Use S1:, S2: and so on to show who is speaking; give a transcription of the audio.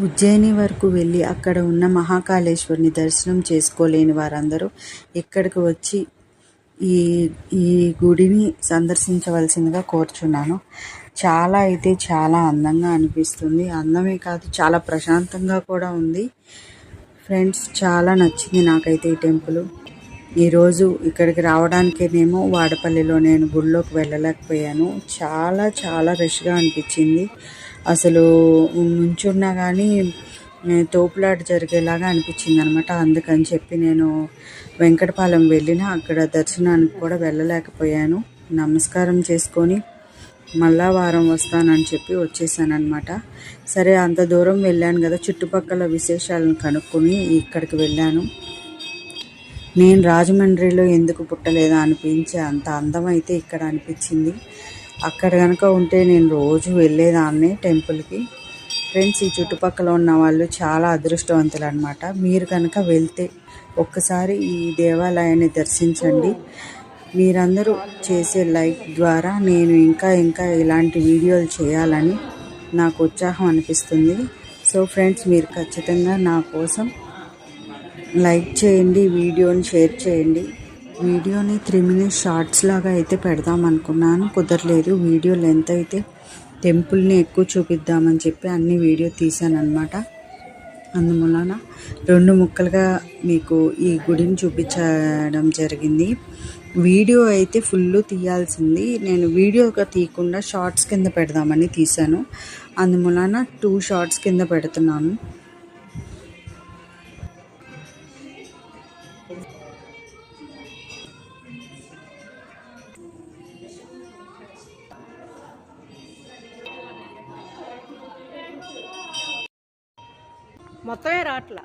S1: ఉజ్జయిని వరకు వెళ్ళి అక్కడ ఉన్న మహాకాళేశ్వరిని దర్శనం చేసుకోలేని వారందరూ ఇక్కడికి వచ్చి ఈ ఈ గుడిని సందర్శించవలసిందిగా కోరుచున్నాను. చాలా అయితే చాలా అందంగా అనిపిస్తుంది. అందమే కాదు, చాలా ప్రశాంతంగా కూడా ఉంది. ఫ్రెండ్స్, చాలా నచ్చింది నాకైతే ఈ టెంపుల్. ఈరోజు ఇక్కడికి రావడానికేనేమో వాడపల్లిలో నేను గుడిలోకి వెళ్ళలేకపోయాను. చాలా చాలా రష్గా అనిపించింది. అసలు నుంచున్నా కానీ తోపులాట జరిగేలాగా అనిపించింది అనమాట. అందుకని చెప్పి నేను వెంకటపాలెం వెళ్ళిన అక్కడ దర్శనానికి కూడా వెళ్ళలేకపోయాను. నమస్కారం చేసుకొని మళ్ళా వారం వస్తానని చెప్పి వచ్చేసాను అనమాట. సరే, అంత దూరం వెళ్ళాను కదా, చుట్టుపక్కల విశేషాలను కనుక్కొని ఇక్కడికి వెళ్ళాను. నేను రాజమండ్రిలో ఎందుకు పుట్టలేదా అనిపించే అంత అందం అయితే ఇక్కడ అనిపించింది. అక్కడ కనుక ఉంటే నేను రోజు వెళ్ళేదాన్ని టెంపుల్కి. ఫ్రెండ్స్, ఈ చుట్టుపక్కల ఉన్న వాళ్ళు చాలా అదృష్టవంతులు అనమాట. మీరు కనుక వెళ్తే ఒక్కసారి ఈ దేవాలయాన్ని దర్శించండి. మీరందరూ చేసే లైక్ ద్వారా నేను ఇంకా ఇంకా ఇలాంటి వీడియోలు చేయాలని నాకు ఉత్సాహం అనిపిస్తుంది. సో ఫ్రెండ్స్, మీరు ఖచ్చితంగా నా కోసం లైక్ చేయండి, వీడియోని షేర్ చేయండి. వీడియోని 3 minutes షార్ట్స్ లాగా అయితే పెడదాం అనుకున్నాను, కుదరలేదు. వీడియో లెంత్ అయితే టెంపుల్ని ఎక్కువ చూపిద్దామని చెప్పి అన్ని వీడియో తీసాను అనమాట. అందువలన 2 ముక్కలుగా మీకు ఈ గుడిని చూపించడం జరిగింది. వీడియో అయితే ఫుల్ తీయాల్సింది, నేను వీడియోగా తీయకుండా షార్ట్స్ కింద పెడదామని తీశాను. అందువలన 2 షార్ట్స్ కింద పెడుతున్నాను.
S2: మొత్తమే రాట్లా.